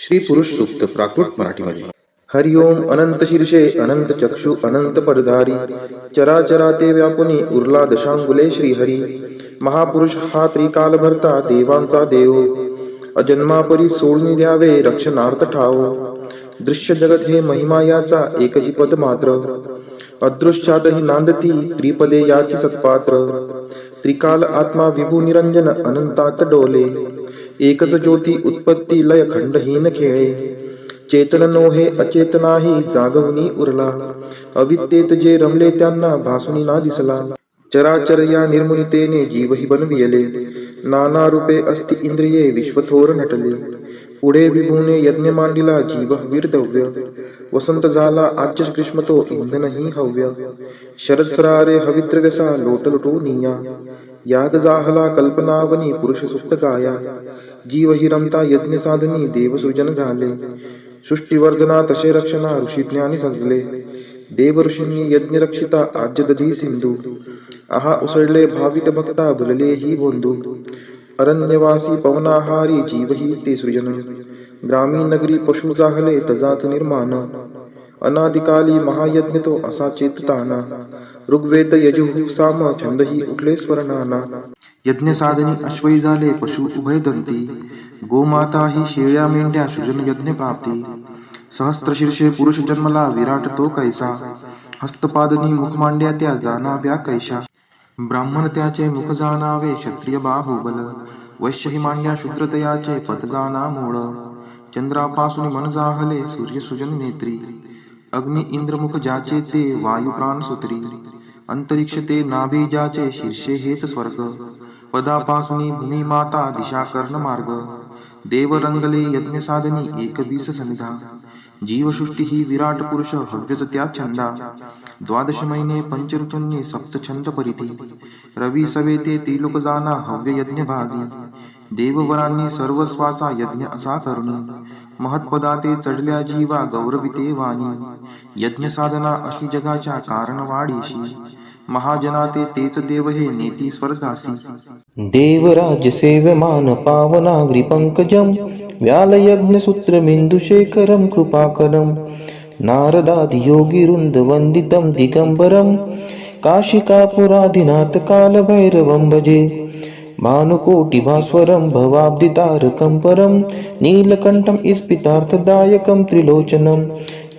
श्री पुरुष सूक्त प्राकृत मराठीमध्ये. हरिओम अनंत शीर्षे अनंत चक्षु अनंत पदधारी चराचरा ते व्यापुनी उरला दशांगुले श्रीहरी. महापुरुष हा त्रिकाल भरता देवांचा देव अजन्मापरी सोडून द्यावे रक्षणार्थ ठाव. दृश्य जगत हे महिमा याचा एकची पद मात्र अदृश्यातही नांदती त्रिपदे याची सत्पात्र. त्रिकाल आत्मा विभू निरंजन अनंतात डोले एकच ज्योती उत्पत्ती लय खंडहीन खेळे. चेतन नोहे अचेतनाही जागवणी उरला अविद्येत जे रमले त्यांना भासुनी ना दिसला. चराचर या निर्मुनितेने जीवही बनविले नाना रूपे अस्ति इंद्रिये विश्वथोर नटले. पुढे विभूने यज्ञ मांडिला जीव वीरदव्य वसंत झाला आज्य ग्रीष्मतो इंधनही हव्य. शरद सरारे हवित्रव्यसा लोटलुटो निया याग जाहला कल्पनावनी पुरुष सुप्त गाया. जीव हि रमता यज्ञ साधनी देवसृजन झाले सृष्टीवर्धना तसे रक्षणा ऋषी ज्ञानी सजले. देव ऋषींनी यज्ञ रक्षिता आज्य दधी सिंधू आहा उसळले भावित भक्ता भुलले ही बोंधू. अरण्यवासी पवनाहारी जीव ही ते सृजन ग्रामीण नगरी पशु जाहले तजात निर्माण. अनादिकाली महायज्ञ तो असा चेतताना ऋग्वेद यजुः साम छंदही उठले स्वरनाना. यज्ञ साधनी अश्वई झाले पशु उभय दंती गोमाता ही शेळ्या मेंढ्या सृजन यज्ञ प्राप्ती. सहस्त्र शीर्षे पुरुष जन्मला विराट तो कैसा हस्तपादनी मुख मांड्या त्या जाणाव्या कैशा. ब्राह्मण त्याचे मुख जाणावे क्षत्रिय बाहुबल वैश्य ही मांड्या शूद्रतयाचे पद जाणा मूळ. चंद्रापासून मन जाहले सूर्य सृजन नेत्री अग्नि इंद्रमुख ज्याचे ते वायू प्राण सूत्री. अंतरिक्ष ते नाभी ज्याचे शीर्षे हेच स्वर्ग पदापासून भूमी माता दिशा कर्ण मार्ग. देव रंगले यज्ञ साधनी एकवीस समिधा जीवसृष्टी ही विराट पुरुष हव्यच त्या छंदा. द्वादश महिने पंच ऋतूंनी सप्त छंद परिधी रवी सवे ते त्रिलोक जाना हव्य यज्ञ भागी. देववरांनी सर्वस्वाचा यज्ञ असा करुणी महत्पदा ते चढल्या जीवा गौरविते वाणी. यज्ञ साधना अशी जगाच्या कारण वाढीशी महाजना तेच देव हे नेती स्वर्गासी. देवराज सेव्यमान पावनाग्री पंकजम व्याल यज्ञ सूत्र बिंदुशेखरम कृपाकरम. नारदादि योगी वृंद वंदितम दिगंबरम काशिकापुराधिनाथ काल भैरवं भजे. भानुकोटि भास्वरं भवाब्दितारकं परं नीलकण्ठं स्फितार्थदायकं त्रिलोचनं.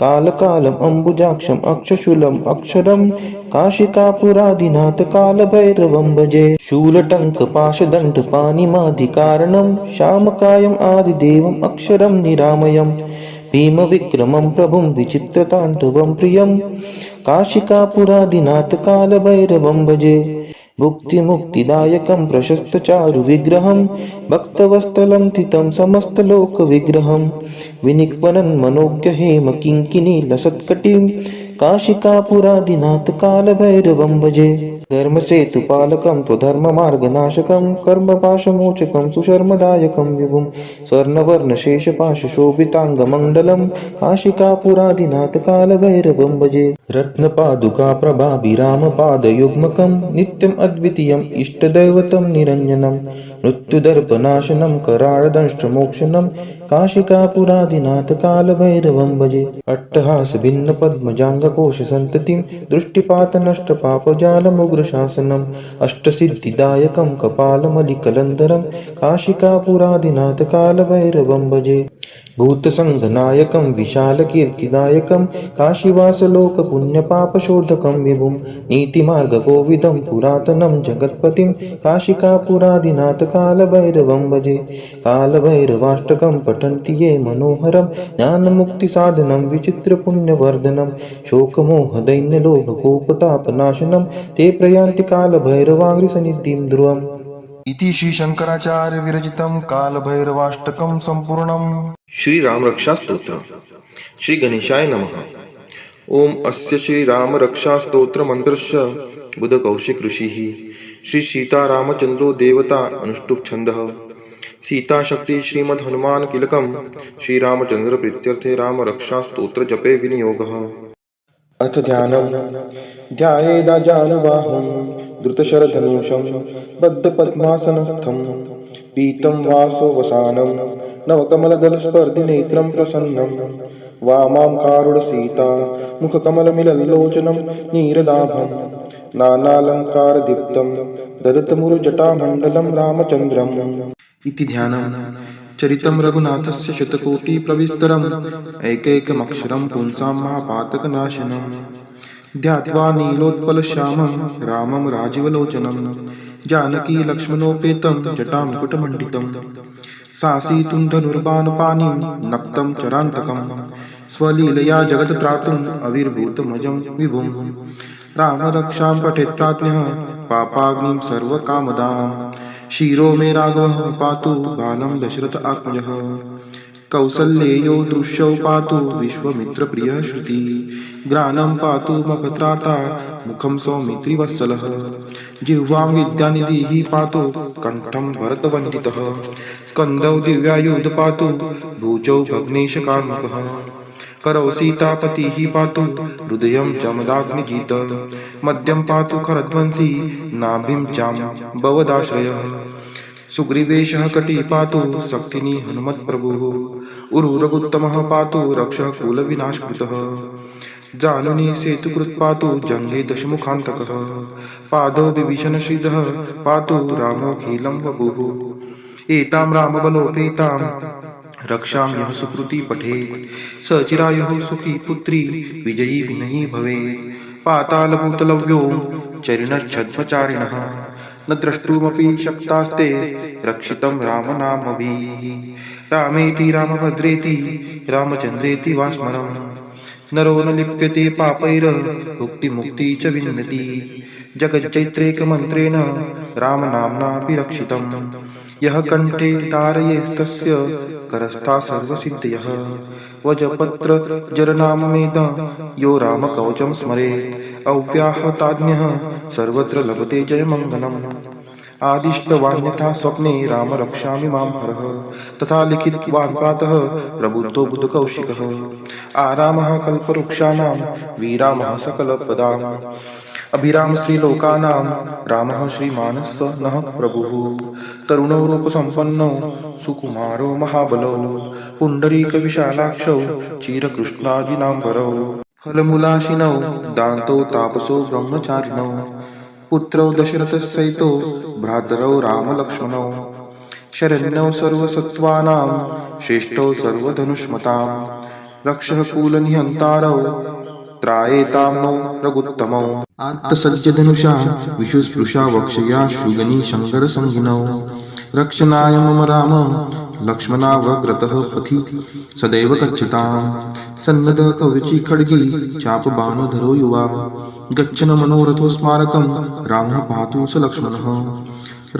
कालकालम् अम्बुजाक्षम् अक्षशूलम् अक्षरं काशिकापुराधिनाथ कालभैरवं भजे. शूलटङ्क पाशदण्ड पाणिमादिकारणं श्यामकायम् आदिदेवम् अक्षरं निरामयम्. भीमविक्रमं प्रभुं विचित्रताण्डवं प्रियं काशिकापुराधिनाथ कालभैरवं भजे. भुक्तिमुक्तिदायकं प्रशस्तचारु विग्रहं भक्तवत्सलं थितं समस्तलोकविग्रहं. विनिक्वनं मनोज्ञ हेम किङ्किणी लसत्कटिं काशिकापुराधिनाथ कालभैरवं भजे. धर्मसेतुपालकं त्वधर्ममार्गनाशकं कर्मपाशमोचकं सुशर्मदायकं विभुं स्वर्णवर्णशेषपाशशोभिताङ्गमण्डलं काशिकापुराधिनाथ कालभैरवं भजे. रत्नपादुकाप्रभाभिरामपादयुग्मकं नित्यम् अद्वितीयम् इष्टदैवतं निरञ्जनं मृत्युदर्पनाशनं कराळदंष्ट्रमोक्षणं काशिकापुराधिनाथ कालभैरवं भजे. अट्टहास भिन्न पद्मजाङ्गकोशसन्ततिं दृष्टिपातनष्टपापजालमुग्रशासनम् अष्टसिद्धिदायकं कपालमलिकलन्धरं काशिकापुराधिनाथ कालभैरवं भजे. भूतसङ्घनायकं विशालकीर्तिदायकं काशीवासलोकपुण्यपापशोधकं विभुं नीतिमार्गकोविदं पुरातनं जगत्पतिं काशिकापुराधिनाथ कालभैरवं भजे. कालभैरवाष्टकं पठन्ति ये मनोहरं ज्ञानमुक्तिसाधनं विचित्रपुण्यवर्धनं शोकमोहदैन्यलोभकोपतापनाशनं ते प्रयान्ति कालभैरवाग्रिसन्निधिं ध्रुवम्. इति श्री शंकराचार्य विरचितं कालभैरवाष्टकं संपूर्णम्. श्री राम रक्षा स्तोत्र. श्री गणेशाय नमः. ओम अस्य श्री राम रक्षा स्तोत्र मंत्रस्य बुध कौशिक ऋषिः श्री सीतारामचंद्रो देवता अनुष्टुप छंदः. सीता शक्ति श्रीमद् हनुमान कीलकं श्री रामचंद्र प्रीत्यर्थे राम रक्षा स्तोत्र जपे विनियोगः. अथ ध्यानम् ध्यायेदाजानुबाहुं धृतशरधनुषं बद्धपद्मासनस्थं पीतं वासो वसानं नवकमलदलस्पर्धिनेत्रं प्रसन्नं वामां कारुणसीता मुखकमलमिलल्लोचनं नीरदाभं नानालङ्कारदीप्तं ददतमुरुजटामण्डलं रामचन्द्रम् इति ध्यानम् चरितं रघुनाथस्य शतकोटिप्रविस्तरम् एकैकमक्षरं पुंसां महापातकनाशनम् ध्यात्वा नीलोत्पलश्यामं रामं राजीवलोचनं जानकी लक्ष्मणोपेतं जटामुकुटमण्डितं सासीतुण्डनुर्बाणपाणिं नक्तं चरान्तकं स्वलीलया जगत्त्रातुम् अविर्भूतमजं विभुं रामरक्षां पठेत् प्राज्ञः पापाग्निं सर्वकामदां शिरो मे राघवः पातु बालं दशरथ आत्मजः कौसल्येयो दृश्यौ पातु विश्वमित्रप्रियः श्रुति ग्रानं पातु मखत्राता मुखं सौमित्रिवत्सलः जिह्वां विद्यानिधिः पातु कण्ठं भरतवन्दितः स्कन्दौ दिव्यायुध पातु भुजौ भग्नेशकार्मुकः करौ सीतापतिः पातु हृदयं जमदाग्निजित मध्यं पातु खरध्वंसी नाभिं जाम्बवदाश्रयः सुग्रीवेशः कटी पातु शक्तिनी हनुमत्प्रभुः उरुरगुत्तमः पातु रक्षः कुलविनाशकृतः जानुनी सेतुकृत् पातु जङ्गे दशमुखान्तकः पादौ विभीषणश्रीधः पातु रामोऽखिलं वपुः एतां रामबलोपेतां रक्षां यः सुकृती पठेत् स चिरायुः सुखी पुत्री विजयी विनयी भवेत् पातालभूतलव्यो चरिणच्छद्मचारिणः न द्रष्टुमपि शक्तास्ते रक्षितं रामनामभिः रामेति रामभद्रेति रामचन्द्रेति वा स्मरम् नरो न लिप्यते पापैर्भुक्तिमुक्ति च विन्दति जगच्चैत्रेकमन्त्रेण रामनाम्नापि रक्षितम् यः कण्ठे धारयेस्तस्य करस्था सर्वसिद्धयः वजपत्रजरनाममेध यो रामकवचं स्मरेत् अव्याहताज्ञः सर्वत्र लभते जयमङ्गलम् आदिष्टवान्यथा स्वप्ने राम रक्षामि मां हरः तथा लिखितवान् प्रातः प्रबुद्धो बुधकौशिकः आरामः कल्पवृक्षाणां विरामः सकलपदाम् अभिराम श्रीलोकानां रामः श्रीमानः नः प्रभुः तरुणो रूपसम्पन्नो सुकुमारो महाबलो पुण्डरीकविशालाक्षौ चिरकृष्णाजिनाम्बरौ फलमूलाशिनौ दान्तौ तापसो ब्रह्मचारिणौ पुत्रौ दशरथसहितो भ्रातरौ रामलक्ष्मणौ शरण्यौ सर्वसत्त्वानां श्रेष्ठौ सर्वधनुष्मतां रक्षः कुलनिहन्तारौ त्रायेतां नो रघुत्तमौ आत्तसज्जधनुषा विशुस्पृशा वक्षया शुगनी शङ्करसंहिनौ रक्षणाय मम राम लक्ष्मणावग्रतः पथि सदैव गच्छतां सन्नद्धः कवची खड्गी चापबाणधरो युवा गच्छन् मनोरथो स्मारकं रामः पातु स लक्ष्मणः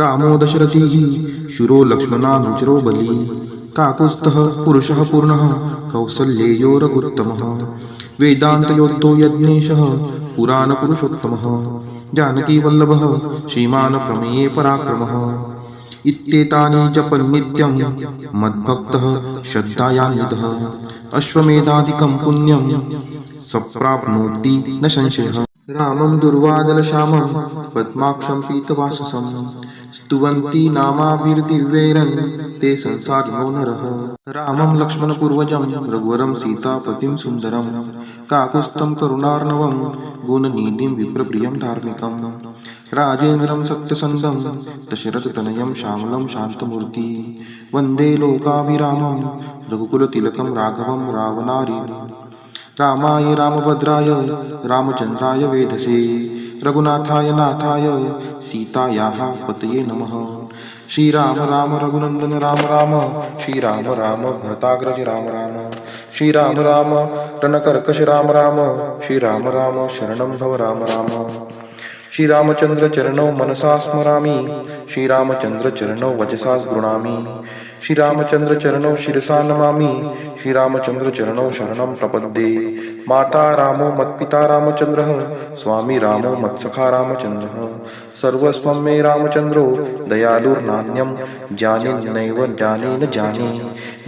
रामो दशरथिः शूरो लक्ष्मणानुचरो बली काकुत्स्थः पुरुषः पूर्णः कौसल्येयो रघुत्तमः वेदान्तयोद्धो यज्ञेशः पुराणपुरुषोत्तमः जानकीवल्लभः श्रीमान् प्रमेये पराक्रमः इत्येतानि जपन्नित्यं मद्भक्तः श्रद्धायान्वितः अश्वमेधादिकं पुण्यं सप्राप्नोति न संशयः रामं दुर्वादलश्यामं पद्माक्षं पीतवाससं स्तुवन्ति नामाभिर्दिव्यैरन् ते संसारिणो नरः रामं लक्ष्मणपूर्वजं रघुवरं सीतापतिं सुन्दरं काकुत्स्थं करुणार्णवं गुणनिधिं विप्रप्रियं धार्मिकं राजेन्द्रं सत्यसन्धं दशरथतनयं श्यामलं शान्तमूर्ति वन्दे लोकाभिरामं रघुकुलतिलकं राघवं रावणारि रामाय रामभद्राय रामचन्द्राय वेधसे रघुनाथाय नाथाय सीतायाः पतये नमः श्रीराम राम रघुनन्दन राम राम श्रीराम राम भरताग्रज राम राम श्रीराम राम रणकर्कश राम राम श्रीराम राम शरणं भव राम राम श्रीरामचन्द्र चरणौ मनसा स्मरामि श्रीरामचन्द्र चरणौ वचसा गृह्णामि श्रीरामचन्द्र चरणौ शिरसा नमामि श्रीरामचन्द्र चरणौ शरणं प्रपद्ये माता रामो मत्पिता रामचन्द्रः स्वामी रामो मत्सखा रामचन्द्रः सर्वस्वं मे रामचन्द्रो दयालुर्नान्यं जाने नैव जाने न जाने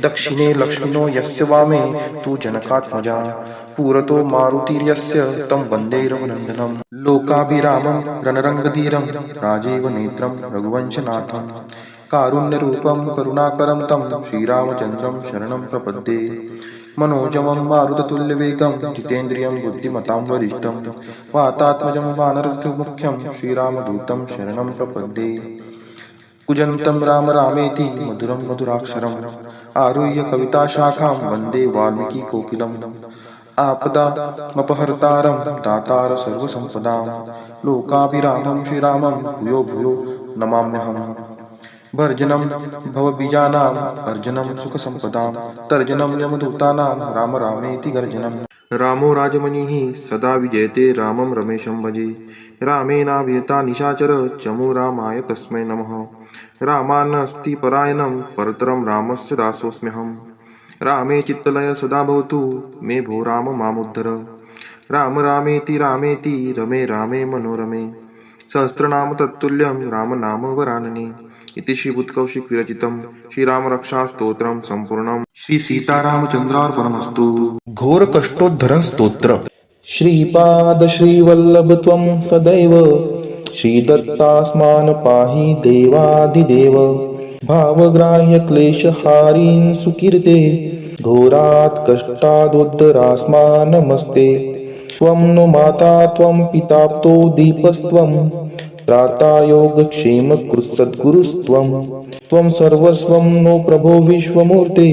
दक्षिणे लक्ष्मणो यस्य वामे तु जनकात्मजा पुरतो मारुतिर्यस्य तं वन्दे रघुनन्दनं लोकाभिरामं रणरङ्गधीरं राजीवनेत्रं रघुवंशनाथं कारुण्यरूपं करुणाकरं तं श्रीरामचन्द्रं शरणं प्रपद्ये मनोजवं मारुततुल्यवेगं जितेन्द्रियं बुद्धिमतां वरिष्ठं वातात्मजं वानरमुख्यं श्रीरामदूतं शरणं प्रपद्ये कुजन्तं राम रामेति मधुरं मधुराक्षरम् आरुह्य कविताशाखां वन्दे वाल्मीकिकोकिलम् आपदामपहर्तारं दातार सर्वसम्पदां लोकाभिरामं श्रीरामं भूयो भूयो नमाम्यहम् भर्जनं भवबीजानाम् अर्जनं सुखसम्पदां तर्जनं यमदूतानां राम रामेति गर्जनम् रामो राजमणिः सदा विजयते रामं रमेशं भजे रामेणाभिहता निशाचर चमो रामाय तस्मै नमः रामान्नस्ति परायणं परतरं रामस्य दासोऽस्म्यहम् रामे चित्तलय सदा भवतु मे भो राम मामुद्धर राम रामेति रामेति रमे रामे मनोरमे सहस्रनाम तत्तुल्यं राम नाम वरानने इति श्रीबुद्धकौशिक विरचितं श्रीरामरक्षास्तोत्रं सम्पूर्णं श्री सीतारामचन्द्रार्पणमस्तु। घोर कष्टोद्धरण स्तोत्र। श्रीपाद श्रीवल्लभ त्वं सदैव श्रीदत्तास्मान् पाहि देवादिदेव भावग्राह्य क्लेशहारीन् सुकीर्ते घोरात् कष्टादुद्धरास्मान् नमस्ते त्वं नो माता त्वं पिताप्तो दीपस्त्वं त्राता योगक्षेमकृत्सद्गुरुस्त्वं त्वं सर्वस्वं नो प्रभो विश्वमूर्ते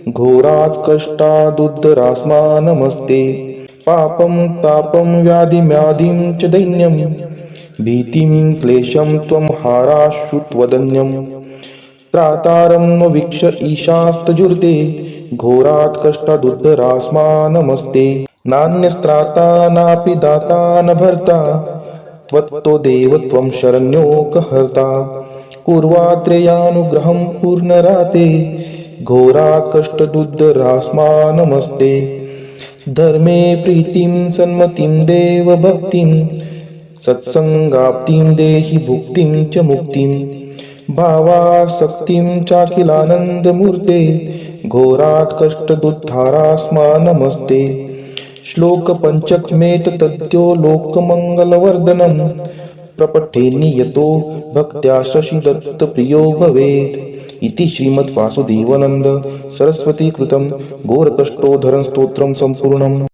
घोरात् कष्टादुद्धरास्मान् नमस्ते पापं तापं व्याधिम्याधिं च दैन्यं भीतिं क्लेशं त्वं हाराश्रुत्वदन्यं त्रातारं वीक्ष ईशास्तजुर्ते घोरात् कष्टादुद्धरास्मान् नमस्ते नान्यस्त्राता नापि दाता न भर्ता त्वत्तो देव त्वं शरण्योकहर्ता कुर्वात्रेयानुग्रहं पूर्णराते घोरात् कष्टदुद्धरास्मान् नमस्ते धर्मे प्रीतिं सन्मतिं देव भक्तिं सत्संगाप्तिं देहि भुक्तिं च मुक्तिं भावासक्तिं चाखिलानन्दमूर्ते घोरात् कष्टदुद्धारास्मान् नमस्ते श्लोकपञ्चकमेतद्यो लोकमङ्गलवर्धनं प्रपठेन्नियतो भक्त्या शशिदत्तप्रियो भवेत् इति श्रीमद्वासुदेवानन्द सरस्वती कृतं घोरकष्टोद्धरण स्तोत्रं सम्पूर्णम्।